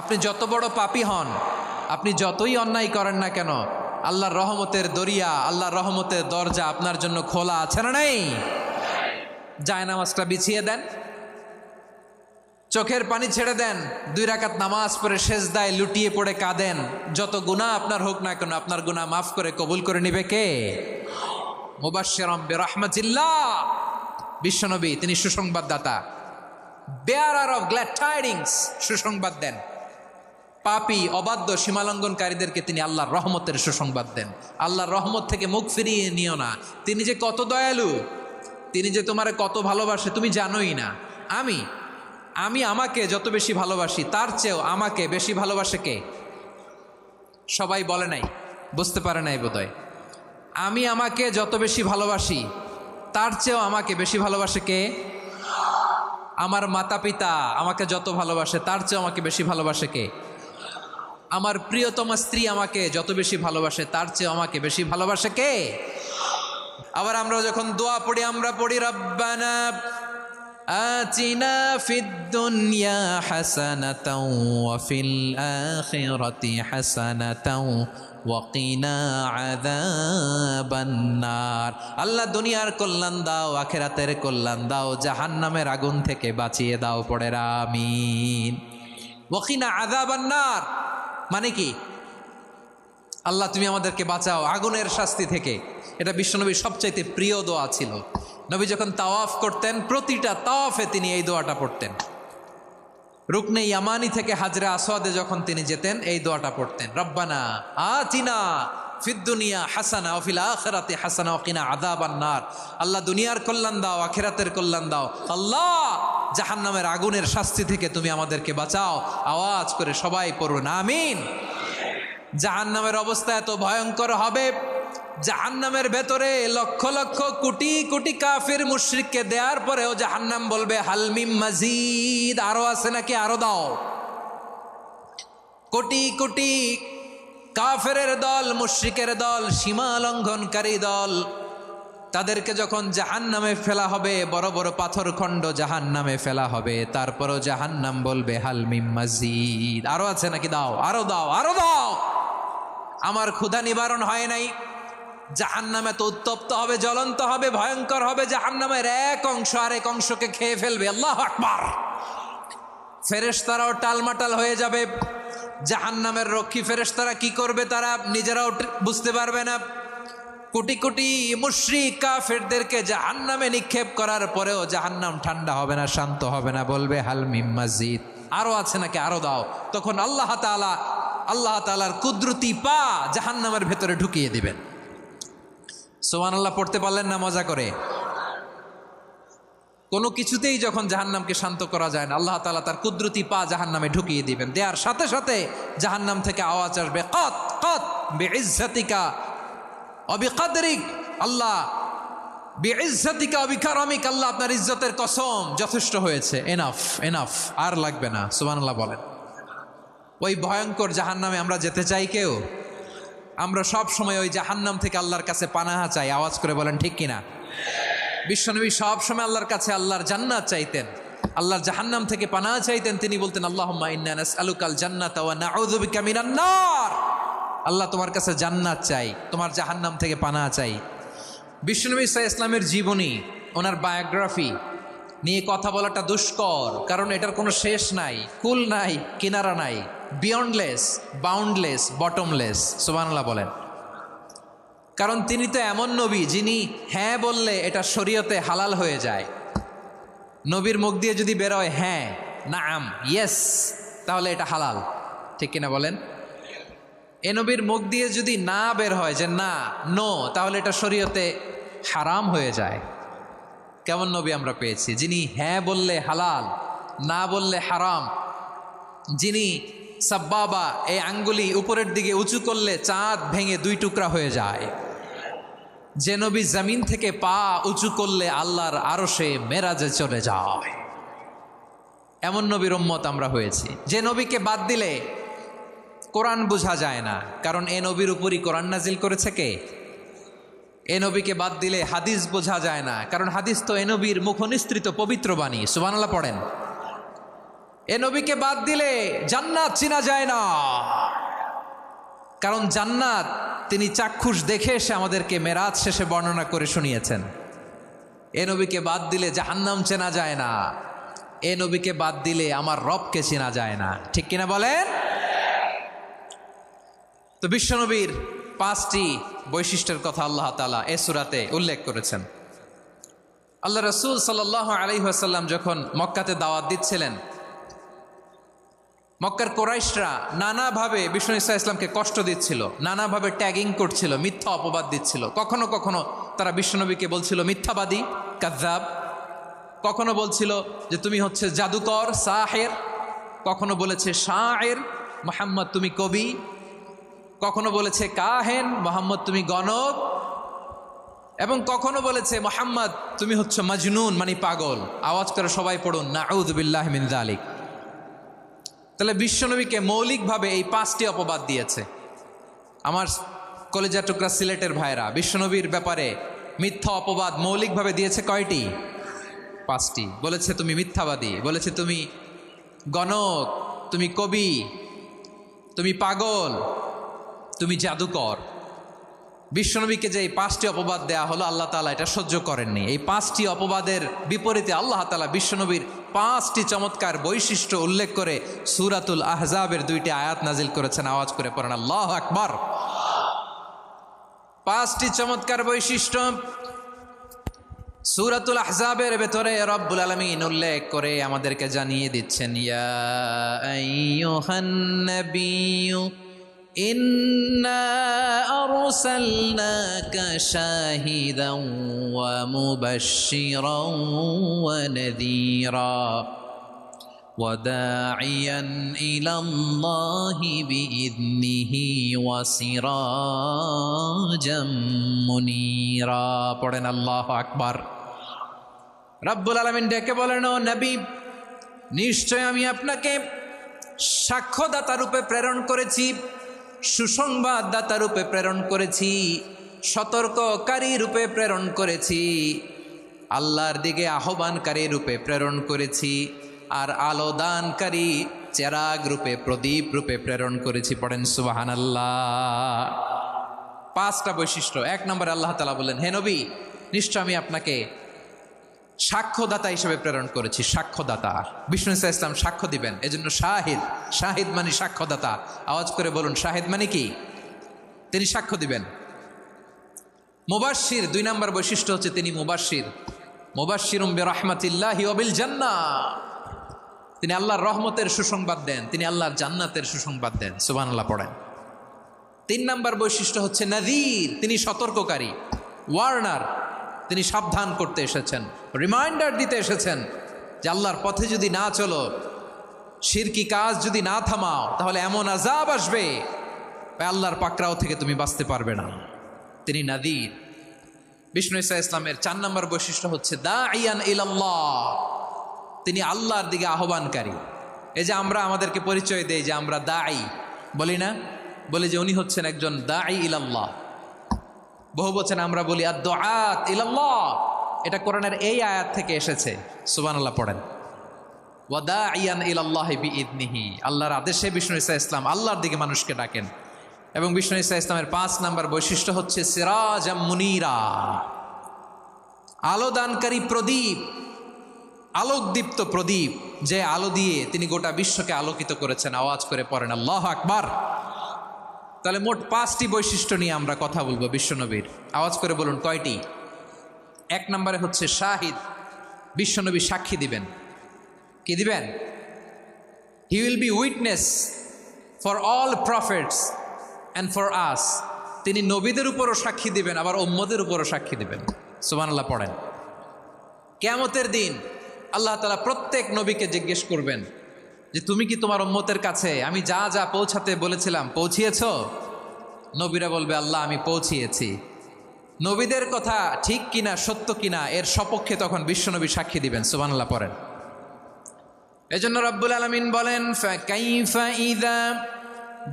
আপনি যত বড় পাপী হন, আপনি যতই অন্যায় করেন না কেন, আল্লাহর রহমতের দরিয়া, আল্লাহর রহমতের দরজা আপনার জন্য খোলা আছে না নেই? জায়নামাজটা বিছিয়ে দেন, চোখের পানি ছেড়ে দেন, 2 রাকাত নামাজ পড়ে সেজদায় লুটিয়ে পড়ে কাঁদেন। যত গুনাহ আপনার হোক না কেন, আপনার গুনাহ মাফ করে কবুল করে নিবে কে? মুবাশশিরাম বিরহমাতিল্লাহ, বিশ্বনবী তিনি সুসংবাদদাতা, বেয়ারার অফ গ্ল্যাড টাইডিংস, সুসংবাদ দেন। পাপী অবাধ্য সীমালঙ্ঘনকারীদেরকে তিনি আল্লাহর রহমতের সুসংবাদ দেন। আল্লাহর রহমত থেকে মুখ ফিরিয়ে নিও না। তিনি যে কত দয়ালু, তিনি যে তোমারে কত ভালোবাসে তুমি জানোই না। আমি আমাকে যত বেশি ভালোবাসি তার চেয়েও আমাকে বেশি ভালোবাসে কে? সবাই বলে নাই, বুঝতে পারে নাই বোধহয়। আমি আমাকে যত বেশি ভালোবাসি তার চেয়েও আমাকে বেশি ভালোবাসে কে? আমার মাতা পিতা আমাকে যত ভালোবাসে তার চেয়েও আমাকে বেশি ভালোবাসে কে? আমার প্রিয়তমা স্ত্রী আমাকে যত বেশি ভালোবাসে তার চেয়েও আমাকে বেশি ভালোবাসে কে? আবার আমরা যখন দোয়া পড়ি, আমরা পড়ি রব্বানা আতিনা ফিদ দুনিয়া হাসানাতাও ওয়া ফিল আখিরাতি হাসানাতাও ওয়া কিনা আযাবান নার। আল্লাহ দুনিয়ার কল্যাণ দাও, আখিরাতের কল্যাণ দাও, জাহান্নামের আগুন থেকে বাঁচিয়ে দাও। পড়ে আমিন। ওয়া কিনা আযাবান নার মানে কি? আল্লাহ তুমি আমাদেরকে বাঁচাও আগুনের শাস্তি থেকে। এটা বিশ্বনবীর সবচাইতে প্রিয় দোয়া ছিল। নবী যখন তাওয়াফ করতেন, প্রতিটা তাওয়াফে তিনি এই দোয়াটা পড়তেন। রুকনে ইয়ামানি থেকে হাজরে আসওয়াদে যখন তিনি যেতেন, এই দোয়াটা পড়তেন, রব্বানা আতিনা ফিদ দুনিয়া হাসানা ওয়া ফিল আখিরাতি হাসানা ওয়া কিনা আযাবান নার। আল্লাহ দুনিয়ার কল্যাণ দাও, আখিরাতের কল্যাণ দাও। আল্লাহ জাহান্নামের আগুনের শাস্তি থেকে তুমি আমাদেরকে বাঁচাও। আওয়াজ করে সবাই পড়ুন আমিন। জাহান্নামের অবস্থা এত ভয়ঙ্কর হবে, জাহান্নামের ভেতরে লক্ষ লক্ষ কোটি কোটি কাফির মুশরিককে দেওয়ার পরেও জাহান্নাম বলবে হালমিম মাজিদ, আরো আছে নাকি, আরো দাও। কোটি কোটি কাফেরের দল, মুশরিকের দল, সীমা লঙ্ঘনকারী দল, তাদেরকে যখন জাহান্নামে ফেলা হবে, বড় বড় পাথরখণ্ড জাহান্নামে ফেলা হবে, তারপরও জাহান্নাম বলবে হালমিম মাজিদ, আরো আছে নাকি, দাও, আরো দাও, আরো দাও। আমার ক্ষুধা নিবারণ হয় নাই। জাহান্নামে তো উত্তপ্ত হবে, জ্বলন্ত হবে, ভয়ঙ্কর হবে। জাহান্নামের এক অংশ আরেক অংশকে খেয়ে ফেলবে। আল্লাহু আকবার। ফেরেশতারাও টালমাটাল হয়ে যাবে। জাহান্নামের রক্ষী ফেরেশতারা কি করবে তারা নিজেরাও বুঝতে পারবে না। কোটি কোটি মুশরিক কাফেরদেরকে জাহান্নামে নিক্ষেপ করার পরেও জাহান্নাম ঠান্ডা হবে না, শান্ত হবে না, বলবে হাল মিম মাজিদ, আরো আছে নাকি, আরো দাও। তখন আল্লাহ তাআলার কুদরতি পা জাহান্নামের ভেতরে ঢুকিয়ে দিবেন। সুবহানাল্লাহ পড়তে পারলেন না মজা করে? কোনো কিছুতেই যখন জাহান্নামকে শান্ত করা যায় না, আল্লাহ তাআলা তার কুদরতি পা জাহান্নামে ঢুকিয়ে দিবেন। দেওয়ার সাথে সাথে জাহান্নাম থেকে আওয়াজ আসবে, কত কত বিইজ্জাতিকা ওয়া বিকদরিক, আল্লাহ বিইজ্জাতিকা ওয়া বিকারামিক, আল্লাহ আপনার ইজ্জতের কসম, যথেষ্ট হয়েছে, এনাফ এনাফ, আর লাগবে না। সুবহানাল্লাহ বলেন। ওই ভয়ঙ্কর জাহান্নামে আমরা যেতে চাই কেউ? আমরা সব সময় ওই জাহান্নাম থেকে আল্লাহর কাছে পানাহা চাই। আওয়াজ করে বলেন ঠিক কিনা? বিশ্বনবী সব সময় আল্লাহর কাছে আল্লাহর জান্নাত চাইতেন, আল্লাহর জাহান্নাম থেকে পানাহা চাইতেন। তিনি বলতেন আল্লাহুম্মা ইন্না নাসআলুকাল জান্নাতা ওয়া নাউযু বিকা মিনান নার। আল্লাহ তোমার কাছে জান্নাত চাই, তোমার জাহান্নাম থেকে পানাহা চাই। বিশ্বনবী সাল্লাল্লাহু আলাইহি ইসলামের জীবনী, ওনার বায়োগ্রাফি নিয়ে কথা বলাটা দুষ্কর, কারণ এটার কোনো শেষ নাই, কুল নাই, কিনারা নাই, বিয়ন্ডলেস, বাউন্ডলেস, বটমলেস। সুবহানাল্লাহ বলেন। কারণ তিনি তো এমন নবী যিনি হ্যাঁ বললে এটা শরীয়তে হালাল হয়ে যায়। নবীর মুখ দিয়ে যদি বেরোয় হ্যাঁ, নাম, ইয়েস, তাহলে এটা হালাল, ঠিক কিনা বলেন? এ নবীর মুখ দিয়ে যদি না বের হয় যে না, নো, তাহলে এটা শরীয়তে হারাম হয়ে যায়। কেমন নবী আমরা পেয়েছি, যিনি হ্যাঁ বললে হালাল, না বললে হারাম, যিনি সাব্বাবা, এই আঙ্গুলি উপরের দিকে উঁচু করলে চাঁদ ভেঙে 2 টুকরা হয়ে যায়, যে নবী জমিন থেকে পা উঁচু করলে আল্লাহর আরশে মেরাজে চলে যায়, এমন নবীর উম্মত আমরা হয়েছি। যে নবীকে বাদ দিলে কোরআন বোঝা যায় না, কারণ এ নবীর উপরই কোরআন নাজিল করেছে কে? এ নবীকে বাদ দিলে হাদিস বোঝা যায় না, কারণ হাদিস তো এ নবীর মুখনিসৃত পবিত্র বাণী। সুবহানাল্লাহ পড়েন। এ নবীকে বাদ দিলে জান্নাত চিনা যায় না, কারণ জান্নাত তিনি চাক্ষুষ দেখে এসে আমাদেরকে মেরাজ শেষে বর্ণনা করে শুনিয়েছেন। এ নবীকে বাদ দিলে জাহান্নাম চেনা যায় না, এ নবীকে বাদ দিলে আমার রবকে চেনা যায় না। ঠিক কিনা বলেন? তো বিশ্বনবীর 5টি বৈশিষ্ট্যের কথা আল্লাহ তাআলা এ সূরাতে উল্লেখ করেছেন। আল্লাহ রাসূল সাল্লাল্লাহু আলাইহি ওয়াসাল্লাম যখন মক্কাতে দাওয়াত দিচ্ছিলেন, মক্কার কোরাইশরা নানাভাবে বিষ্ণু ঈসা ইসলামকে কষ্ট দিচ্ছিল, নানাভাবে ট্যাগিং করছিল, মিথ্যা অপবাদ দিচ্ছিল। কখনো কখনো তারা বিশ্বনবীকে বলছিল মিথ্যাবাদী, কাযযাব। কখনো বলছিল যে তুমি হচ্ছে জাদুকর, সাহের। কখনো বলেছে শায়ের, মুহাম্মদ তুমি কবি। কখনো বলেছে কাহেন, মুহাম্মদ তুমি গণক। এবং কখনো বলেছে মুহাম্মদ তুমি হচ্ছে মাজনুন, মানে পাগল। আওয়াজ করে সবাই পড়ুন নাউযু বিল্লাহি মিন যালিক। তাহলে বিশ্বনবীকে মৌলিকভাবে এই 5টি অপবাদ দিয়েছে। আমার কলেজা টুকরা সিলেটের ভাইরা, বিশ্বনবীর ব্যাপারে মিথ্যা অপবাদ মৌলিকভাবে দিয়েছে কয়টি? 5টি। বলেছে তুমি মিথ্যাবাদী, বলেছে তুমি গণক, তুমি কবি, তুমি পাগল, তুমি জাদুকর। বিশ্বনবীকে যে এই 5টি অপবাদ দেয়া হলো, আল্লাহ তাআলা এটা সহ্য করেননি। এই 5টি অপবাদের বিপরীতে আল্লাহ তাআলা বিশ্বনবীর 5টি চমৎকার বৈশিষ্ট্য উল্লেখ করে সূরাতুল আহজাবের 2টি আয়াত নাজিল করেছেন। আওয়াজ করে পড়েন আল্লাহু আকবার। 5টি চমৎকার বৈশিষ্ট্য সূরাতুল আহজাবের ভেতরে রব্বুল আলামিন উল্লেখ করে আমাদেরকে জানিয়ে দিচ্ছেন, ইয়া আইয়ুহান নাবিয়্যু ইন্না আরসালনাকা শাহিদান ওয়া মুবাশশিরান ওয়া নাযীরা ওয়া দাঈয়ান ইলাল্লাহি বিইذনিহি ওয়া সিরাজাম মুনীরা। পড়েন আল্লাহু আকবার। রব্বুল আলামিন ডেকে বলেন, ও নবী, নিশ্চয় আমি আপনাকে সাক্ষ্যদাতা রূপে প্রেরণ করেছি, সুসংবাদদাতা রূপে প্রেরণ করেছি, সতর্ককারী রূপে প্রেরণ করেছি, আল্লাহর দিকে আহ্বানকারী রূপে প্রেরণ করেছি, আর আলো দানকারী চেরাগ রূপে, প্রদীপ রূপে প্রেরণ করেছি। পড়েন সুবহানাল্লাহ। 5টা বৈশিষ্ট্য। 1 নম্বরে আল্লাহ তাআলা বলেন, হে নবী, নিশ্চয় আমি আপনাকে সাক্ষ্যদাতা হিসেবে প্রেরণ করেছি। সাক্ষ্যদাতা, বিষ্ণু ঈসা ইসলাম সাক্ষ্য দিবেন, এজন্য শাহিদ। শাহিদ মানে সাক্ষ্যদাতা। আওয়াজ করে বলুন, শাহিদ মানে কি? তিনি সাক্ষ্য দিবেন। মুবাশশির, 2 নম্বর বৈশিষ্ট্য হচ্ছে তিনি মুবাশশির। মুবাশশিরুম বিরহমাতিল্লাহি ওয়া বিল জান্নাহ। তিনি আল্লাহর রহমতের সুসংবাদ দেন, তিনি আল্লাহর জান্নাতের সুসংবাদ দেন। সুবহানাল্লাহ পড়েন। 3 নম্বর বৈশিষ্ট্য হচ্ছে নাযীর, তিনি সতর্ককারী, ওয়ার্নার। তিনি সাবধান করতে এসেছেন, রিমাইন্ডার দিতে এসেছেন যে আল্লাহর পথে যদি না চলো, শিরকি কাজ যদি না থামাও, তাহলে এমন আযাব আসবে আল্লাহর পাকড়াও থেকে তুমি বাঁচতে পারবে না। তিনি নাযীর। বিষ্ণু ঈসা ইসলামের 4 নম্বর বৈশিষ্ট্য হচ্ছে দাঈয়ান ইলাল্লাহ, তিনি আল্লাহর দিকে আহ্বানকারী। এই যে আমরা আমাদেরকে পরিচয় দেই যে আমরা দাঈ, বলি না? বলি যে উনি হচ্ছেন একজন দাঈ ইলাল্লাহ। বহু বচনে আমরা বলি আদ-দুআত ইলাল্লাহ। এটা কোরআনের এই আয়াত থেকে এসেছে। সুবহানাল্লাহ পড়েন। ওয়া দাঈয়ান ইলাল্লাহি বিইذনিহি, আল্লাহর আদেশে বিষ্ণু ঈসা ইসলাম আল্লাহর দিকে মানুষকে ডাকেন। এবং বিষ্ণু ঈসা ইসলামের 5 নম্বর বৈশিষ্ট্য হচ্ছে সিরাজাম মুনীরা, আলো দানকারী প্রদীপ, আলোকদীপ্ত প্রদীপ, যে আলো দিয়ে তিনি গোটা বিশ্বকে আলোকিত করেছেন। আওয়াজ করে পড়েন আল্লাহু আকবার। তাহলে মোট 5টি বৈশিষ্ট্য নিয়ে আমরা কথা বলবো বিশ্বনবীর। আওয়াজ করে বলুন কয়টি? 1 নম্বরে হচ্ছে শাহিদ, বিশ্বনবী সাক্ষী দিবেন। কি দিবেন? He will be witness for all prophets and for us. তিনি নবীদের উপরও সাক্ষী দিবেন, আবার উম্মতের উপরও সাক্ষী দিবেন। সুবহানাল্লাহ পড়েন। কিয়ামতের দিন আল্লাহ তাআলা প্রত্যেক নবীকে জিজ্ঞেস করবেন যে তুমি কি তোমার উম্মতের কাছে আমি যা যা পৌঁছাতে বলেছিলাম পৌঁছিয়েছ? নবীরা বলবে আল্লাহ আমি পৌঁছিয়েছি। নবীদের কথা ঠিক কিনা, সত্য কিনা, এর সপক্ষে তখন বিশ্বনবী সাক্ষী দিবেন। সুবহানাল্লাহ পড়েন। এজন্য রব্বুল আলামিন বলেন, ফাকাইফা ইযা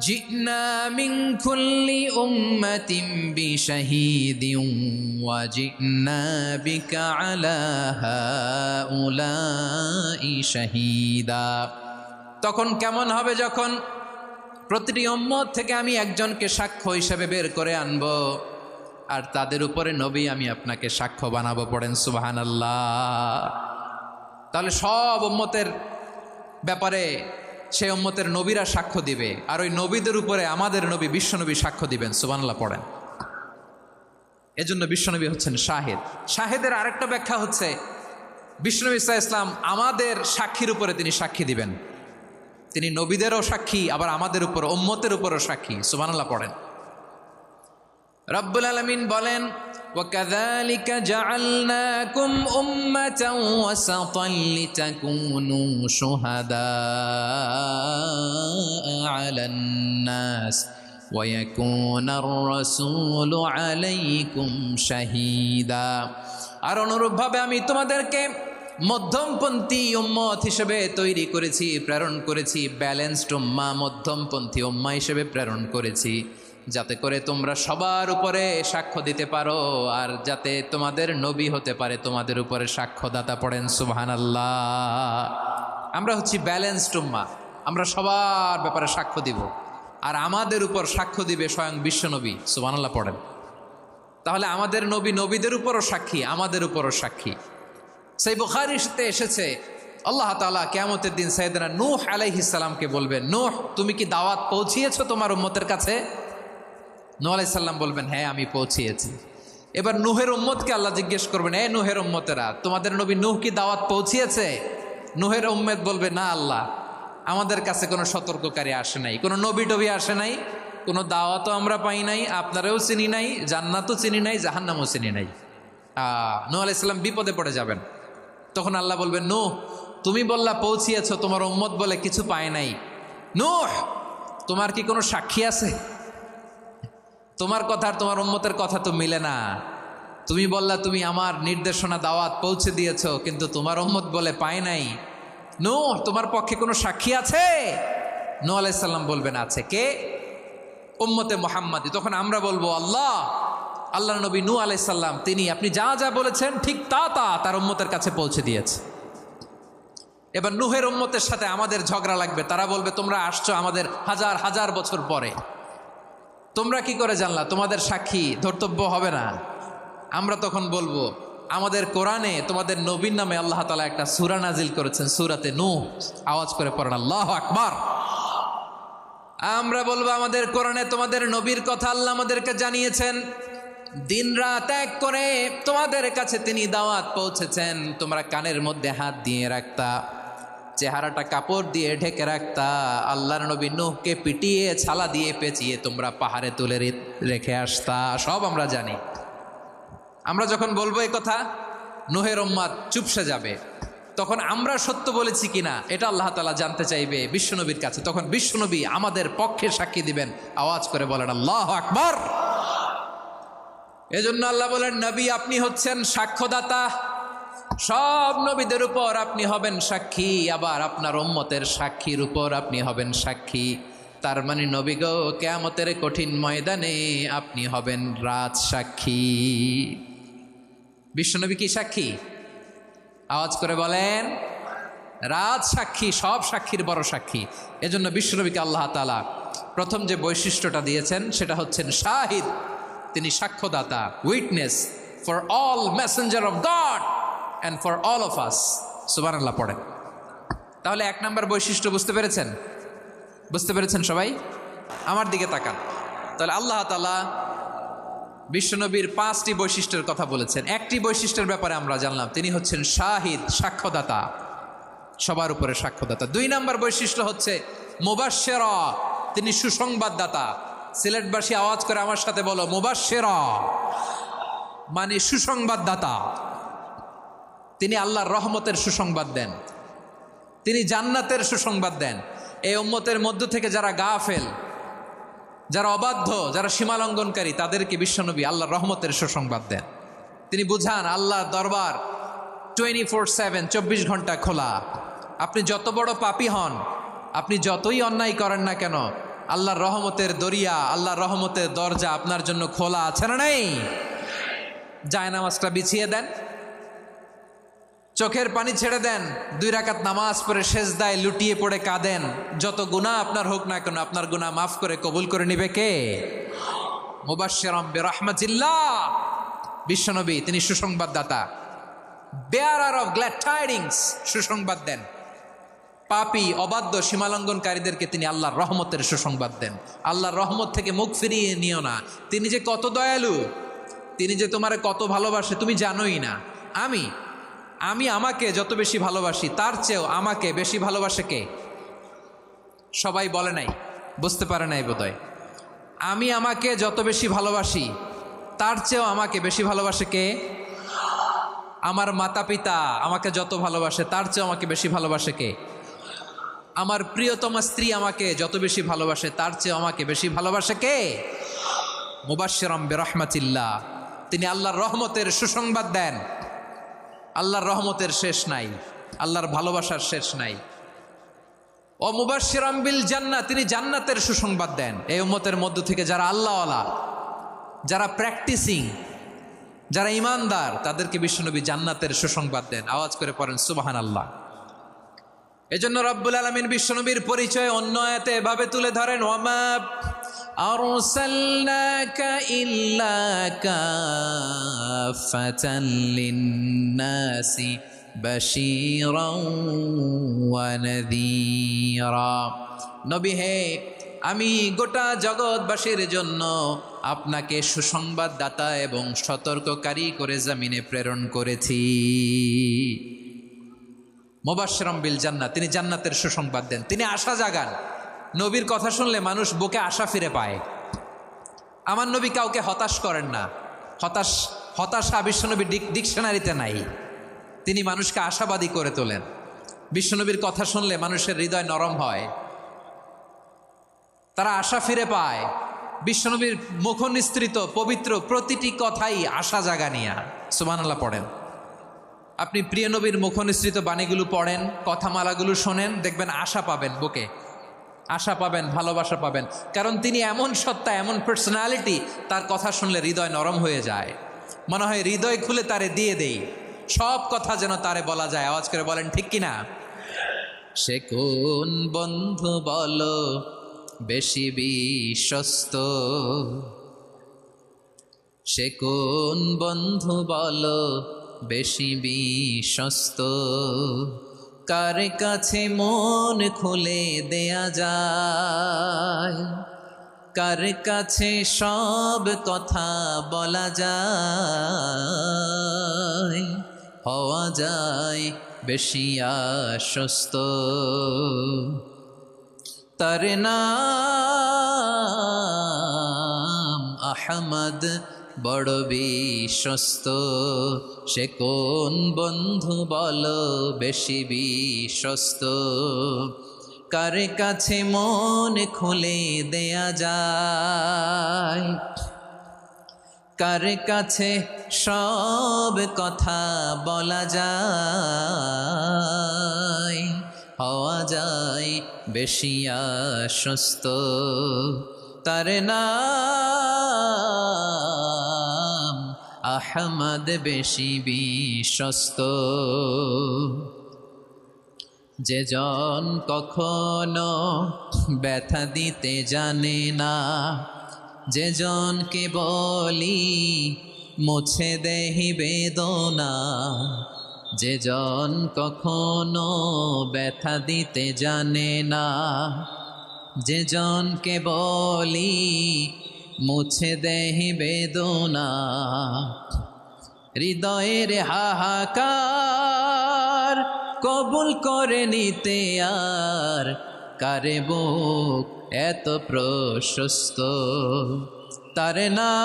জিনা মিন কুল্লি উম্মাতিন বিশাহীদিন ওয়া জিনা বিকা আলা হাউলাই শাহীদা। তখন কেমন হবে যখন প্রতিটি উম্মত থেকে আমি একজনকে সাক্ষ্য হিসেবে বের করে আনবো, আর তাদের উপরে নবী আমি আপনাকে সাক্ষ্য বানাবো। পড়েন সুবহানাল্লাহ। তাহলে সব উম্মতের ব্যাপারে সেই উম্মতের নবীরা সাক্ষ্য দিবে, আর ওই নবীদের উপরে আমাদের নবী বিশ্বনবী সাক্ষ্য দিবেন। সুবহানাল্লাহ পড়েন। এজন্য বিশ্বনবী হচ্ছেন শাহেদ। শাহেদের আরেকটা ব্যাখ্যা হচ্ছে বিশ্বনবী সাল্লাল্লাহু আলাইহি ওয়াসাল্লাম আমাদের সাক্ষীর উপরে তিনি সাক্ষী দিবেন। তিনি নবীদেরও সাক্ষী, আবার আমাদের উপর উম্মতের উপরও সাক্ষী। সুবহানাল্লাহ পড়েন। রব্বুল আলামিন বলেন, وَكَذَلِكَ جَعَلْنَاكُمْ أُمَّةً وَسَطًا لِتَكُونُوا شُهَدَاءَ عَلَى النَّاسِ وَيَكُونَ الرَّسُولُ عَلَيْكُمْ شَهِيدًا। আর অনুরূপভাবে আমি তোমাদেরকে মধ্যমপন্থী উম্মত হিসেবে তৈরি করেছি, প্রেরণ করেছি। ব্যালেন্সড উম্মাহ, মধ্যমপন্থী উম্মাহ হিসেবে প্রেরণ করেছি, যাতে করে তোমরা সবার উপরে সাক্ষ্য দিতে পারো, আর যাতে তোমাদের নবী হতে পারে তোমাদের উপরে সাক্ষ্যদাতা। পড়েন সুবহানাল্লাহ। আমরা হচ্ছি ব্যালেন্সড উম্মাহ, আমরা সবার ব্যাপারে সাক্ষ্য দিব, আর আমাদের উপর সাক্ষ্য দিবে স্বয়ং বিশ্বনবী। সুবহানাল্লাহ পড়েন। তাহলে আমাদের নবী নবীদের উপরও সাক্ষী, আমাদের উপরও সাক্ষী। সেই বুখারীতে এসেছে আল্লাহ তাআলা কিয়ামতের দিন সাইয়েদনা নূহ আলাইহিস সালামকে বলবেন, নূহ তুমি কি দাওয়াত পৌঁছিয়েছো তোমার উম্মতের কাছে? নূহ আলাইহিস সালাম বলবেন, হ্যাঁ আমি পৌঁছিয়েছি। এবার নূহের উম্মতকে আল্লাহ জিজ্ঞেস করবেন, এ নূহের উম্মতেরা, তোমাদের নবী নূহ কি দাওয়াত পৌঁছিয়েছে? নূহের উম্মত বলবে, না আল্লাহ, আমাদের কাছে কোনো সতর্ককারী আসে নাই, কোনো নবী টবি আসে নাই, কোনো দাওয়াতও আমরা পাই নাই, আপনারাও চিনি নাই, জান্নাতও চিনি নাই, জাহান্নামও চিনি নাই। নূহ আলাইহিস সালাম বিপদে পড়ে যাবেন। তখন আল্লাহ বলবেন, নূহ তুমি বললা পৌঁছিয়েছ, তোমার উম্মত বলে কিছু পায় নাই। নূহ তোমার কি কোনো সাক্ষী আছে? তোমার কথা আর তোমার উম্মতের কথা তো মিলে না। তুমি বললা তুমি আমার নির্দেশনা দাওয়াত পৌঁছে দিয়েছ, কিন্তু তোমার উম্মত বলে পায় নাই। নূহ তোমার পক্ষে কোনো সাক্ষী আছে? নূহ আলাইহিস সালাম বলবেন, আছে। কে? উম্মতে মুহাম্মাদি। তখন আমরা বলবো, আল্লাহ নবী নূহ আলাইহিস সালাম তিনি আপনি যা যা বলেছেন ঠিক তা তার উম্মতের কাছে পৌঁছে দিয়েছে। এবার নূহের উম্মতের সাথে আমাদের ঝগড়া লাগবে। তারা বলবে, তোমরা আসছো আমাদের হাজার হাজার বছর পরে, তোমরা কি করে জানলা? তোমাদের সাক্ষী ধর্তব্য হবে না। আমরা তখন বলবো, আমাদের কোরআনে তোমাদের নবীর নামে আল্লাহ তাআলা একটা সূরা নাজিল করেছেন, সূরাতে নূহ। আওয়াজ করে পড়েন আল্লাহু আকবার। আমরা বলবো, আমাদের কোরআনে তোমাদের নবীর কথা আল্লাহ আমাদেরকে জানিয়েছেন, দিন রাত এক করে তোমাদের কাছে তিনি দাওয়াত পৌঁছেছেন। তোমরা কানের মধ্যে হাত দিয়ে রাখতা, চেহারাটা কাপড় দিয়ে ঢেকে রাখতা, আল্লাহর নবী নূহকে পিটিয়ে ছালা দিয়ে পেঁচিয়ে তোমরা পাহাড়ে তুলে রেখে আসতা। সব আমরা জানি। আমরা যখন বলবো এই কথা, নূহের উম্মত চুপসে যাবে। তখন আমরা সত্য বলেছি কিনা এটা আল্লাহ তাআলা জানতে চাইবে বিশ্বনবীর কাছে। তখন বিশ্বনবী আমাদের পক্ষে সাক্ষী দিবেন। আওয়াজ করে বলেন আল্লাহু আকবার। এজন্য আল্লাহ বলেন, নবী আপনি হচ্ছেন সাক্ষ্যদাতা, সব নবীদের উপর আপনি হবেন সাক্ষী, আবার আপনার উম্মতের সাক্ষীর উপর আপনি হবেন সাক্ষী। তার মানে নবী গো, কিয়ামতের কঠিন ময়দানে আপনি হবেন রাজ সাক্ষী। বিশ্বনবী কি সাক্ষী? আওয়াজ করে বলেন, রাজ সাক্ষী, সব সাক্ষীর বড় সাক্ষী। এজন্য বিশ্বনবীকে আল্লাহ তাআলা প্রথম যে বৈশিষ্ট্যটা দিয়েছেন সেটা হচ্ছেন শাহিদ। তিনি সাক্ষ্যদাতা, witness for all messenger of God and for all of us. সুবহানাল্লাহ পড়েন। তাহলে এক নাম্বার বৈশিষ্ট্য বুঝতে পেরেছেন? বুঝতে পেরেছেন সবাই? আমার দিকে তাকান। তাহলে আল্লাহ তাআলা বিশ্বনবীর 5টি বৈশিষ্ট্যের কথা বলেছেন। একটি বৈশিষ্ট্যের ব্যাপারে আমরা জানলাম, তিনি হচ্ছেন শাহিদ, সাক্ষ্যদাতা, সবার উপরে সাক্ষ্যদাতা। 2 নাম্বার বৈশিষ্ট্য হচ্ছে মুবাশশিরা, তিনি সুসংবাদদাতা। সিলেটবাসী আওয়াজ করে আমার সাথে বলো, মুবাশশিরা মানে সুসংবাদদাতা। তিনি আল্লাহর রহমতের সুসংবাদ দেন, তিনি জান্নাতের সুসংবাদ দেন। এই উম্মতের মধ্য থেকে যারা গাফেল, যারা অবাধ্য, যারা সীমালঙ্ঘনকারী, তাদেরকে বিশ্বনবী আল্লাহর রহমতের সুসংবাদ দেন। তিনি বুঝান আল্লাহর দরবার 24/7, 24 ঘন্টা খোলা। আপনি যত বড় পাপী হন, আপনি যতই অন্যায় করেন না কেন, আল্লাহর রহমতের দরিয়া, আল্লাহর রহমতের দরজা আপনার জন্য খোলা আছে না নেই? জায়নামাজটা বিছিয়ে দেন, চোখের পানি ছেড়ে দেন, 2 রাকাত নামাজ পড়ে সেজদায় লুটিয়ে পড়ে কাঁদেন, যত গুনাহ আপনার হোক না কেন আপনার গুনাহ মাফ করে কবুল করে নিবে কে? মুবাশশিরাম বিরহমাতিল্লাহ, বিশ্বনবী তিনি সুসংবাদদাতা, বেয়ারার অফ গ্ল্যাড টাইডিংস, সুসংবাদ দেন। পাপী অবাধ্য সীমালঙ্ঘনকারীদেরকে তিনি আল্লাহর রহমতের সুসংবাদ দেন। আল্লাহর রহমত থেকে মুখ ফিরিয়ে নিও না। তিনি যে কত দয়ালু, তিনি যে তোমারে কত ভালোবাসে তুমি জানোই না। আমি আমাকে যত বেশি ভালোবাসি তার চেয়েও আমাকে বেশি ভালোবাসে কে? সবাই বলে নাই, বুঝতে পারে নাই বোধহয়। আমি আমাকে যত বেশি ভালোবাসি তার চেয়েও আমাকে বেশি ভালোবাসে কে? আমার মাতা পিতা আমাকে যত ভালোবাসে তার চেয়েও আমাকে বেশি ভালোবাসে কে? আমার প্রিয়তমা স্ত্রী আমাকে যত বেশি ভালোবাসে তার চেয়েও আমাকে বেশি ভালোবাসে কে? মুবাশশিরাম বিরহমাতিল্লাহ, তিনি আল্লাহর রহমতের সুসংবাদ দেন। আল্লাহর রহমতের শেষ নাই, আল্লাহর ভালোবাসার শেষ নাই। ও মুবাশশিরাম বিল জান্নাহ, তিনি জান্নাতের সুসংবাদ দেন। এই উম্মতের মধ্য থেকে যারা আল্লাহওয়ালা, যারা প্র্যাকটিসিং, যারা ইমানদার, তাদেরকে বিশ্বনবী জান্নাতের সুসংবাদ দেন। আওয়াজ করে পড়েন সুবহানাল্লাহ। এজন্য রব্বুল আলামিন বিশ্বনবীর পরিচয় অন্য আয়াতে এভাবে তুলে ধরেন, ওয়ামা আরসালনাকা ইল্লা কাফাতান লিন্নাসি বাশীরাও ওয়া নাযীরা। নবী হে, আমি গোটা জগৎবাসীর জন্য আপনাকে সুসংবাদদাতা এবং সতর্ককারী করে জমিনে প্রেরণ করেছি। মুবাশশিরাম বিল জান্নাহ, তিনি জান্নাতের সুসংবাদ দেন, তিনি আশা জাগান। নবীর কথা শুনলে মানুষ বুকে আশা ফিরে পায়। আমার নবী কাউকে হতাশ করেন না। হতাশা বিশ্বনবীর ডিকশনারিতে নাই। তিনি মানুষকে আশাবাদী করে তোলেন। বিশ্বনবীর কথা শুনলে মানুষের হৃদয় নরম হয়, তারা আশা ফিরে পায়। বিশ্বনবীর মুখ নিঃসৃত পবিত্র প্রতিটি কথাই আশা জাগানিয়া। সুবহানাল্লাহ পড়েন। আপনি প্রিয় নবীর মুখ নিঃসৃত বাণীগুলো পড়েন, কথামালাগুলো শোনেন, দেখবেন আশা পাবেন, বুকে আশা পাবেন, ভালোবাসা পাবেন। কারণ তিনি এমন সত্তা, এমন পার্সোনালিটি, তার কথা শুনলে হৃদয় নরম হয়ে যায়। মনে হয় হৃদয় খুলে তারে দিয়ে দেই, সব কথা যেন তারে বলা যায়। আওয়াজ করে বলেন ঠিক কিনা? সে কোন বন্ধু বলো বেশি বিশ্বস্ত, সে কোন বন্ধু বলো বেশি বিশ্বস্ত, কার কাছে মন খুলে দেয়া যায়, কার কাছে সব কথা বলা যায়, হওয়া যায় বেশি আশ্বস্ত। তার নাম আহমদ, বড় বিশ্বস্ত। সে কোন বন্ধু বলো বেশি বিশ্বস্ত, কার কাছে মন খুলে দেয়া যায়, কার কাছে সব কথা বলা যায়, হওয়া যায় বেশি আশ্বস্ত। তার নাম আহমদ, বেশি বিশ্বস্ত। যে জন কখনো ব্যথা দিতে জানে না, যে জনকে বলি মুছে দেহি বেদনা, যে জন কখনো ব্যথা দিতে জানে না, যে জনকে বলি মুছে দেহি বেদনা, হৃদয়ের হাহাকার কবুল করে নিতে আর কারে বুক এত প্রশস্ত। তার নাম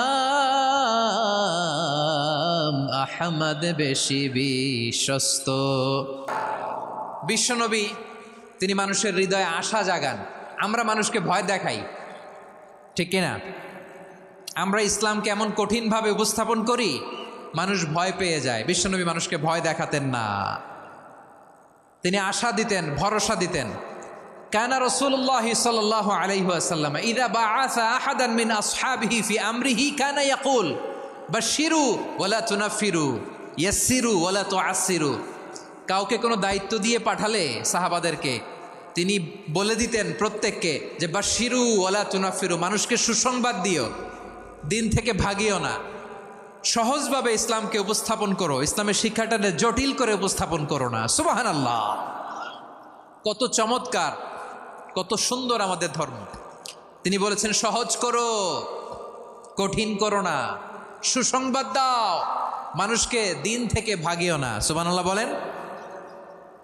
আহমদ, বেশি বিশ্বস্ত। বিশ্বনবী তিনি মানুষের হৃদয়ে আশা জাগান। আমরা মানুষকে ভয় দেখাই, ঠিক কিনা? আমরা ইসলামকে এমন কঠিনভাবে উপস্থাপন করি, মানুষ ভয় পেয়ে যায়। বিশ্বনবী মানুষকে ভয় দেখাতেন না, তিনি আশা দিতেন, ভরসা দিতেন। কানা রাসূলুল্লাহ সাল্লাল্লাহু আলাইহি ওয়াসাল্লাম ইযা বাআসা আহাদান মিন আসহাবিহি ফি আমরিহি কানা ইয়াকুল বাশশিরু ওয়ালা তুনাফিরু, ইয়াসসিরু ওয়ালা তুআসসিরু। কাউকে কোনো দায়িত্ব দিয়ে পাঠালে সাহাবাদেরকে তিনি বলে দিতেন প্রত্যেককে যে বাশিরু ওয়ালা তুনাফিরু, মানুষকে সুসংবাদ দিও, দিন থেকে ভাগিও না, সহজভাবে ইসলামকে উপস্থাপন করো, ইসলামের শিক্ষাটাকে জটিল করে উপস্থাপন করো না। সুবহানাল্লাহ, কত চমৎকার, কত সুন্দর আমাদের ধর্ম। তিনি বলেছেন সহজ করো, কঠিন করো না, সুসংবাদ দাও, মানুষকে দিন থেকে ভাগিও না। সুবহানাল্লাহ বলেন।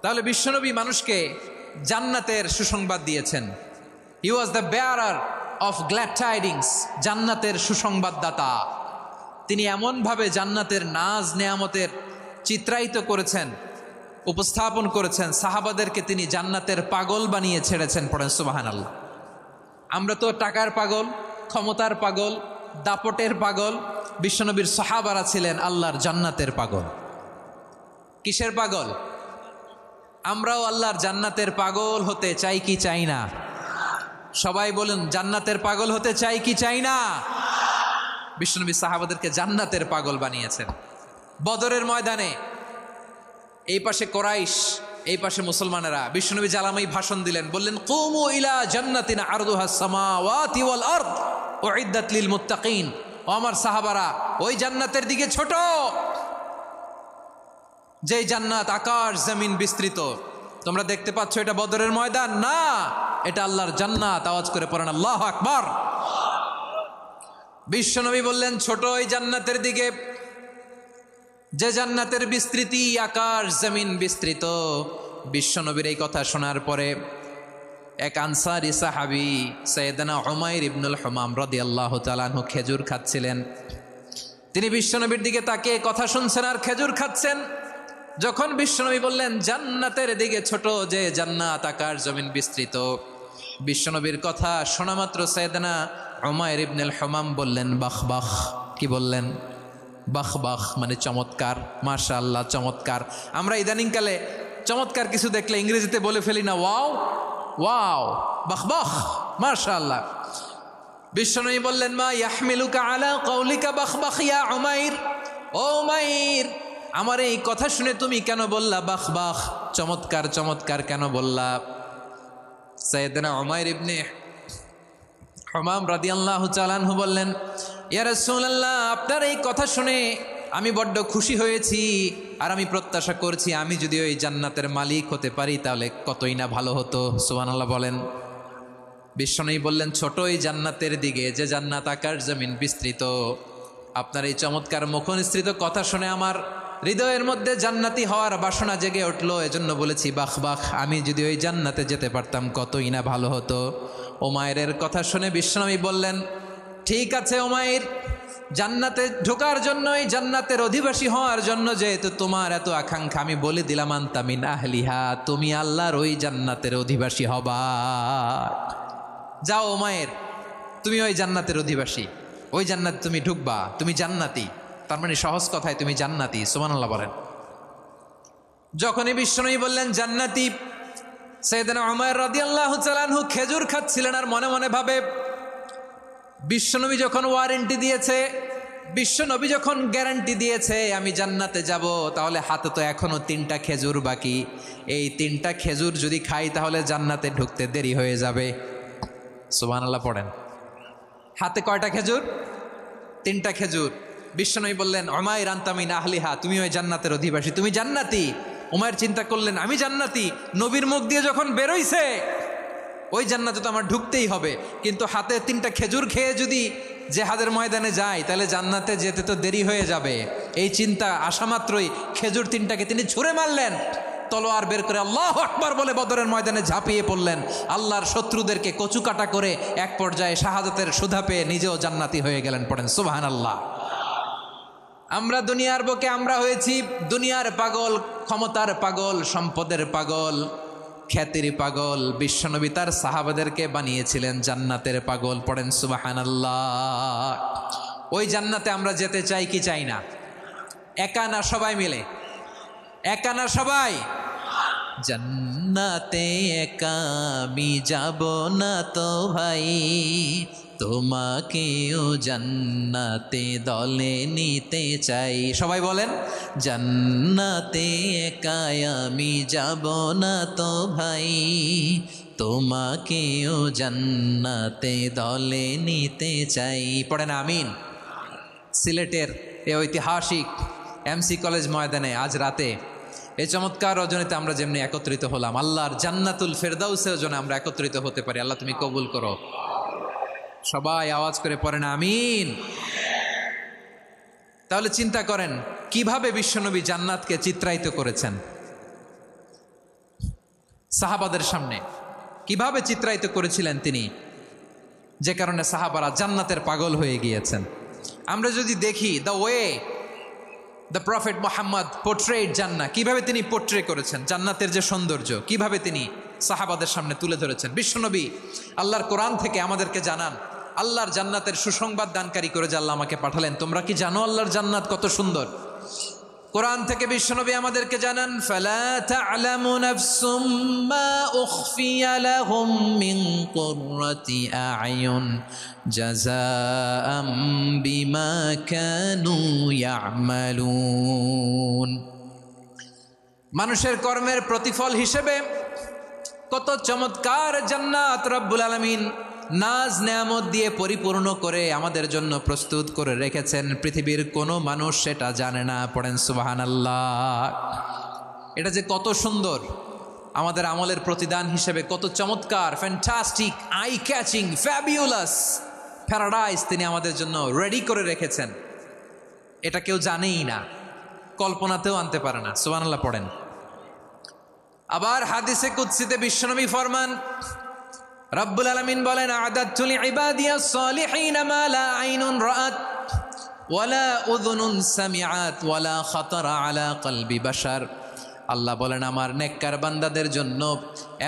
তাহলে বিশ্বনবী মানুষকে জান্নাতের সুসংবাদ দিয়েছেন। He was the bearer of glad tidings, জান্নাতের সুসংবাদদাতা। তিনি এমনভাবে জান্নাতের নাজ নেয়ামতের চিত্রায়িত করেছেন, উপস্থাপন করেছেন, সাহাবাদেরকে তিনি জান্নাতের পাগল বানিয়ে ছেড়েছেন। পড়েন সুবহানাল্লাহ। আমরা তো টাকার পাগল, ক্ষমতার পাগল, দাপটের পাগল। বিশ্বনবীর সাহাবারা ছিলেন আল্লাহর জান্নাতের পাগল। কিসের পাগল? আমরাও আল্লাহর জান্নাতের পাগল হতে চাই কি চাই না? সবাই বলুন, জান্নাতের পাগল হতে চাই কি চাই না? বিশ্বনবী সাহাবাদেরকে জান্নাতের পাগল বানিয়েছেন। বদরের ময়দানে এই পাশে কোরাইশ, এই পাশে মুসলমানেরা। বিশ্বনবী জালামাই ভাষণ দিলেন, বললেন কুমু ইলা জান্নাতিন আরদুহাস সামাওয়াতি ওয়াল আরদ উইদ্দাত লিল মুত্তাকিন। ও আমার সাহাবারা, ওই জান্নাতের দিকে ছোট, যেই জান্নাত আকাশ জমিন বিস্তৃত। তোমরা দেখতে পাচ্ছ এটা বদরের ময়দান না, এটা আল্লাহর জান্নাত। আওয়াজ করে পড়েন আল্লাহু আকবার। বিশ্বনবী বললেন ছোট ওই জান্নাতের দিকে, যে জান্নাতের বিস্তৃতি আকাশ জমিন বিস্তৃত। বিশ্বনবীর এই কথা শোনার পরে এক আনসারী সাহাবী সাইয়েদনা উমাইর ইবনুল হুমাম রাদিয়াল্লাহু তাআলা আনহু খেজুর খাচ্ছিলেন। তিনি বিশ্বনবীর দিকে তাকিয়ে কথা শুনছেন আর খেজুর খাচ্ছেন। যখন বিশ্বনবী বললেন জান্নাতের দিকে ছোট, যে জান্নাত আকাশ জমিন বিস্তৃত, বিশ্বনবীর কথা শোনা মাত্র সাইয়েদনা উমাইর ইবনুল হুমাম বললেন বাখ বাখ। কি বললেন? বাখ বাখ মানে চমৎকার, মাশাআল্লাহ চমৎকার। আমরা ইদানিংকালে চমৎকার কিছু দেখলে ইংরেজিতে বলে ফেলি না ওয়াও ওয়াও, বাখ বাখ, মাশাআল্লাহ। বিশ্বনবী বললেন মা ইয়াহমিলুকা আলা কওলিকা বাখ বাখ ইয়া উমাইর। ও উমাইর, আমার এই কথা শুনে তুমি কেন বললা বাখ বাখ, চমৎকার চমৎকার কেন বললা? সাইয়েদনা উমাইর ইবনে হুমাম রাদিয়াল্লাহু তাআলা আনহু বললেন ইয়া রাসূলুল্লাহ, আপনার এই কথা শুনে আমি বড্ড খুশি হয়েছি, আর আমি প্রত্যাশা করছি আমি যদি ওই জান্নাতের মালিক হতে পারি তাহলে কতই না ভালো হতো। সুবহানাল্লাহ বলেন। বিশ্বনবী বললেন ছোট ওই জান্নাতের দিকে, যে জান্নাত আকাশ জমিন বিস্তৃত। আপনার এই চমৎকার মুখনিসৃত কথা শুনে আমার হৃদয়ের মধ্যে জান্নাতি হওয়ার বাসনা জেগে উঠলো, এজন্য বলেছি বাখ বাখ, আমি যদি ওই জান্নাতে যেতে পারতাম কতই না ভালো হতো। উমাইরের কথা শুনে বিশ্বনবী বললেন ঠিক আছে উমাইর, জান্নাতে ঢোকার জন্য, এই জান্নাতের অধিবাসী হওয়ার জন্য যেহেতু তোমার এত আকাঙ্ক্ষা, আমি বলে দিলাম আনতা মিন আহলিহা, তুমি আল্লাহর ওই জান্নাতের অধিবাসী হবা। যাও উমাইর, তুমি ওই জান্নাতের অধিবাসী, ওই জান্নাতে তুমি ঢুকবা, তুমি জান্নাতি। তার মানে সহজ কথায় তুমি জান্নাতি। সুবহানাল্লাহ বলেন। যখনই বিশ্বনবী বললেন জান্নাতি, সাইয়েদনা উমাইর রাদিয়াল্লাহু তাআলা আনহু খেজুর খাচ্ছিলেন আর মনে মনে ভাবে বিশ্বনবী যখন ওয়ারেন্টি দিয়েছে, বিশ্বনবী যখন গ্যারান্টি দিয়েছে আমি জান্নাতে যাব, তাহলে হাতে তো এখনো 3টা খেজুর বাকি। এই 3টা খেজুর যদি খাই তাহলে জান্নাতে ঢুকতে দেরি হয়ে যাবে। সুবহানাল্লাহ পড়েন। হাতে কয়টা খেজুর? 3টা খেজুর। বিশ্বনবী বললেন উমাইর আনতা মিন আহলিহা, তুমি ওই জান্নাতের অধিবাসী, তুমি জান্নাতি। উমাইর চিন্তা করলেন আমি জান্নাতি, নবীর মুখ দিয়ে যখন বেরোইছে ওই জান্নাতে তো আমার ঢুকতেই হবে, কিন্তু হাতে 3টা খেজুর খেয়ে যদি জেহাদের ময়দানে যাই তাহলে জান্নাতে যেতে তো দেরি হয়ে যাবে। এই চিন্তা আসা মাত্রই খেজুর 3টাকে তিনি ছুঁড়ে মারলেন, তলোয়ার বের করে আল্লাহু আকবার বলে বদরের ময়দানে ঝাঁপিয়ে পড়লেন। আল্লাহর শত্রুদেরকে কচুকাটা করে এক পর্যায়ে শাহাদাতের সুধা পেয়ে নিজেও জান্নাতি হয়ে গেলেন। পড়েন সুবহানাল্লাহ। আমরা দুনিয়ার বুকে আমরা হয়েছি দুনিয়ার পাগল, ক্ষমতার পাগল, সম্পদের পাগল, খ্যাতির পাগল। বিশ্বনবী তার সাহাবাদেরকে বানিয়েছিলেন জান্নাতের পাগল। পড়েন সুবহানাল্লাহ। ওই জান্নাতে আমরা যেতে চাই কি চাই না? একা না সবাই মিলে? একা না সবাই? জান্নাতে একা আমি যাব না তো ভাই, তোমাকেও জান্নাতে দলে নিতে চাই। সবাই বলেন, জান্নাতে একাই আমি যাব না তো ভাই, তোমাকেও জান্নাতে দলে নিতে চাই। পড়েন আমিন। সিলেটের এ ঐতিহাসিক এমসি কলেজ ময়দানে আজ রাতে এই চমৎকার রজনীতে আমরা যেমনি একত্রিত হলাম, আল্লাহর জান্নাতুল ফেরদাউসের জন্য আমরা একত্রিত হতে পারি। আল্লাহ তুমি কবুল করো। সবাই আওয়াজ করে পড়েন আমিন। তাহলে চিন্তা করেন কিভাবে বিশ্বনবী জান্নাতকে চিত্রায়িত করেছেন সাহাবাদের সামনে, কিভাবে চিত্রায়িত করেছিলেন তিনি, যে কারণে সাহাবারা জান্নাতের পাগল হয়ে গিয়েছেন। আমরা যদি দেখি the way the prophet Mohammad portrait জান্নাত, কিভাবে তিনি পোর্ট্রে করেছেন জান্নাতের যে সৌন্দর্য, কিভাবে তিনি সাহাবাদের সামনে তুলে ধরেছেন। বিশ্বনবী আল্লাহর কোরআন থেকে আমাদেরকে জানান আল্লাহর জান্নাতের সুসংবাদ দানকারী করে যে আল্লাহ আমাকে পাঠালেন। তোমরা কি জানো আল্লাহর জান্নাত কত সুন্দর? কোরআন থেকে বিশ্বনবী আমাদেরকে জানান, ফালা তা'লামু নাফসুম মা উখফিয়া লাহুম মিন কুররাতি আ'য়ুন জাযাআম বিমা কানু ইয়া'মালুন। মানুষের কর্মের প্রতিফল হিসেবে কত চমৎকার জান্নাত রব্বুল আলামিন নাজ নেয়ামত দিয়ে পরিপূর্ণ করে আমাদের জন্য প্রস্তুত করে রেখেছেন। পৃথিবীর কোনো মানুষ সেটা জানে না। পড়েন সুবহানাল্লাহ। এটা যে কত সুন্দর, আমাদের আমলের প্রতিদান হিসেবে কত চমৎকার, fantastic, eye catching, fabulous paradise তিনি আমাদের জন্য রেডি করে রেখেছেন। এটা কেউ জানেই না, কল্পনাতেও আনতে পারে না। সুবহানাল্লাহ পড়েন। আবার হাদিসে কুদসিতে বিশ্বনবী ফরমান, রব্বুল আলামিন বলেন, আ'দাদতু লিইবাদিয়াস সালিহিনা মা লা আইনুন রাআত ওয়ালা উযুনুন সামিআত ওয়ালা খাতারা আলা কলবি বাশার। আল্লাহ বলেন, আমার নেককার বান্দাদের জন্য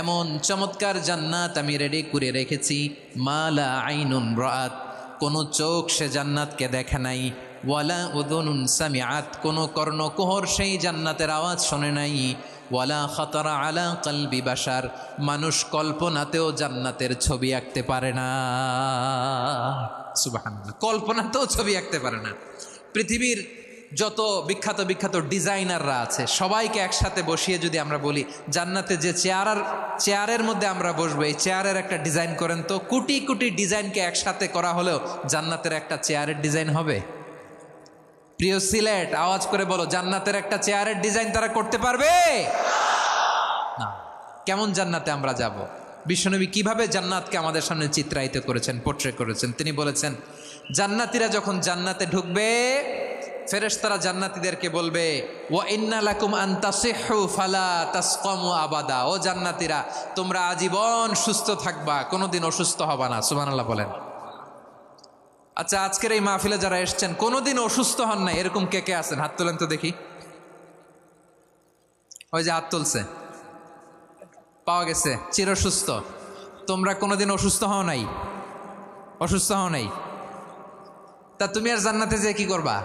এমন চমৎকার জান্নাত আমি রেডি করে রেখেছি, মা লা আইনুন রাআত, কোনো চোখ সে জান্নাতকে দেখে নাই, ওয়ালা উযুনুন সামিআত, কোনো কর্ণকুহর সেই জান্নাতের আওয়াজ শোনে নাই, ওয়ালা খাতারা আলা কলবি বাশার, মানুষ কল্পনাতেও জান্নাতের ছবি আঁকতে পারে না। সুবহানাল্লাহ, কল্পনাতেও ছবি আঁকতে পারে না। পৃথিবীর যত বিখ্যাত বিখ্যাত ডিজাইনাররা আছে সবাইকে একসাথে বসিয়ে যদি আমরা বলি জান্নাতে যে চেয়ারের মধ্যে আমরা বসবো, এই চেয়ারের একটা ডিজাইন করেন তো, কোটি কোটি ডিজাইনকে একসাথে করা হলেও জান্নাতের একটা চেয়ারের ডিজাইন হবে? প্রিয় সিলেট, আওয়াজ করে বলো, জান্নাতের একটা চেয়ারের ডিজাইন তারা করতে পারবে না। কেমন জান্নাতে আমরা যাব? বিশ্বনবী কিভাবে জান্নাতকে আমাদের সামনে চিত্রায়িত করেছেন, পোর্ট্রে করেছেন। তিনি বলেছেন, জান্নাতীরা যখন জান্নাতে ঢুকবে, ফেরেশতারা জান্নাতীদেরকে বলবে, ওয়া ইন্না লাকুম আন তাসিহু ফালা তাসকামু আবাদা। ও জান্নাতীরা, তোমরা আজীবন সুস্থ থাকবা, কোনোদিন অসুস্থ হবা না। সুবহানাল্লাহ বলেন। আচ্ছা, আজকের এই মাহফিলে যারা এসছেন কোনোদিন অসুস্থ হন নাই, এরকম কে কে আছেন? হাত তোলেন তো দেখি। ওই যে হাত তুলছে, পাওয়া গেছে, চিরসুস্থ। তোমরা কোনোদিন অসুস্থ হও নাই? অসুস্থ হও নাই? তা তুমি আর জান্নাতে যে কি করবা?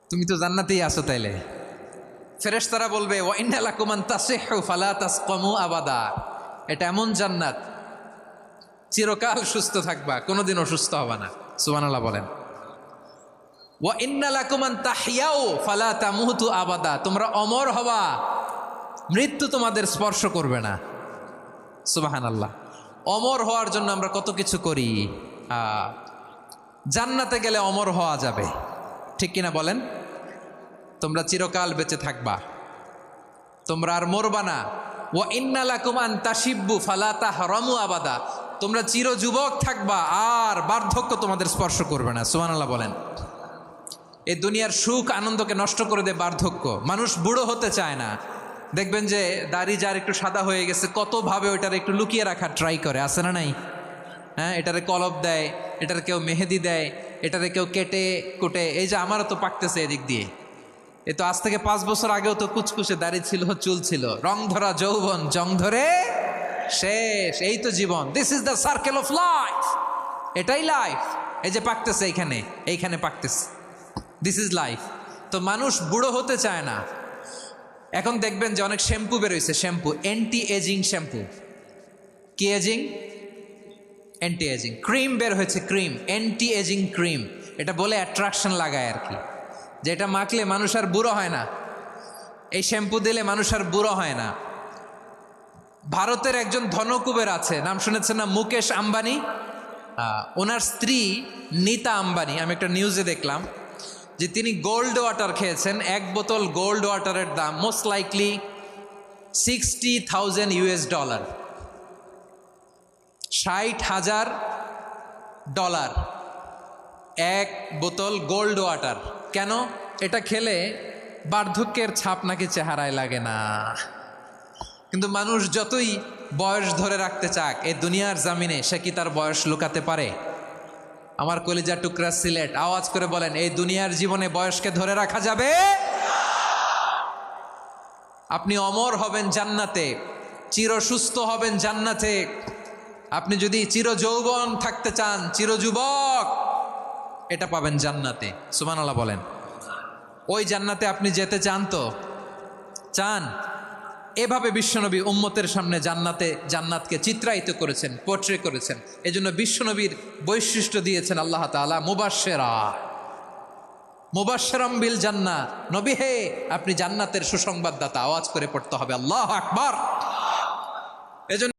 তুমি তো জান্নাতেই আছো। তাইলে ফেরেশতারা বলবে, ওয়া ইন্না লাকুম আন তাসিহু ফালা তাসকামু আবাদা। এটা এমন জান্নাত, চিরকাল সুস্থ থাকবা, কোনোদিন অসুস্থ হবা না। সুবহানাল্লাহ বলেন। ওয়া ইন্না লাকুম আন তাহইয়াউ ফালা তামুতু আবাদা। তোমরা অমর হবা, মৃত্যু তোমাদের স্পর্শ করবে না। সুবহানাল্লাহ। অমর হওয়ার জন্য আমরা কত কিছু করি। জান্নাতে গেলে অমর হওয়া যাবে, ঠিক কিনা বলেন? তোমরা চিরকাল বেঁচে থাকবা, তোমরা আর মরবা না। ওয়া ইন্না লাকুম আন তাশিব্বু ফালা তাহরামু আবাদা। তোমরা চির যুবক থাকবা, আর বার্ধক্য তোমাদের স্পর্শ করবে না। সুবহানাল্লাহ বলেন। এই দুনিয়ার সুখ আনন্দকে নষ্ট করে দেয় বার্ধক্য। মানুষ বুড়ো হতে চায় না। দেখবেন যে দাড়ি যার একটু সাদা হয়ে গেছে, কতভাবে ওইটার একটু লুকিয়ে রাখার ট্রাই করে, আছে না নাই? হ্যাঁ, এটারে কলপ দেয়, এটার কেউ মেহেদি দেয়, এটারে কেউ কেটে কুটে। এই যে আমারও তো পাকতেছে এদিক দিয়ে, এ তো আজ থেকে 5 বছর আগেও তো কুচকুচে দাড়ি ছিল, চুল ছিল, রং ধরা যৌবন, জং ধরে শেষ। এই তো জীবন। This is the circle of life. এটাই লাইফ। এই যে পাকতেছে এইখানে পাকতেছে, দিস ইজ লাইফ। তো মানুষ বুড়ো হতে চায় না। এখন দেখবেন যে অনেক শ্যাম্পু বেরোইছে, শ্যাম্পু, অ্যান্টি এজিং শ্যাম্পু। কি এজিং? অ্যান্টি এজিং ক্রিম বের হয়েছে, ক্রিম অ্যান্টি এজিং ক্রিম। এটা বলে অ্যাট্রাকশন লাগায় আর কি, যে এটা মাখলে মানুষ আর বুড়ো হয় না, এই শ্যাম্পু দিলে মানুষ আর বুড়ো হয় না। ভারতের একজন ধনকুবের আছে, নাম শুনেছেন না, মুকেশ আম্বানি। ওনার স্ত্রী নীতা আম্বানি, আমি একটা নিউজে দেখলাম যে তিনি গোল্ড ওয়াটার খেয়েছেন। এক বোতল গোল্ড ওয়াটারের দাম মোস্ট লাইকলি $60,000, $60,000 এক বোতল গোল্ড ওয়াটার। কেন? এটা খেলে বার্ধক্যের ছাপ নাকি চেহারায় লাগে না। কিন্তু মানুষ যতই বয়স ধরে রাখতে চাক এই দুনিয়ার জামিনে, সে কি তার বয়স লুকাতে পারে? আমার কলিজা টুকরা সিলেট, আওয়াজ করে বলেন, এই দুনিয়ার জীবনে বয়সকে ধরে রাখা যাবে? আপনি অমর হবেন জান্নাতে, চির সুস্থ হবেন জান্নাতে। আপনি যদি চির যৌবন থাকতে চান, চির যুবক, এটা পাবেন জান্নাতে। সুবহানাল্লাহ বলেন। ওই জান্নাতে আপনি যেতে চান তো? চান? এভাবে বিশ্বনবী উম্মতের সামনে জান্নাতকে চিত্রায়িত করেছেন, পোর্ট্রে করেছেন। এজন্য বিশ্বনবীর বৈশিষ্ট্য দিয়েছেন আল্লাহ তাআলা মুবাশশিরাম বিল জান্নাহ। নবী হে, আপনি জান্নাতের সুসংবাদদাতা। আওয়াজ করে পড়তে হবে আল্লাহু আকবার। এজন্য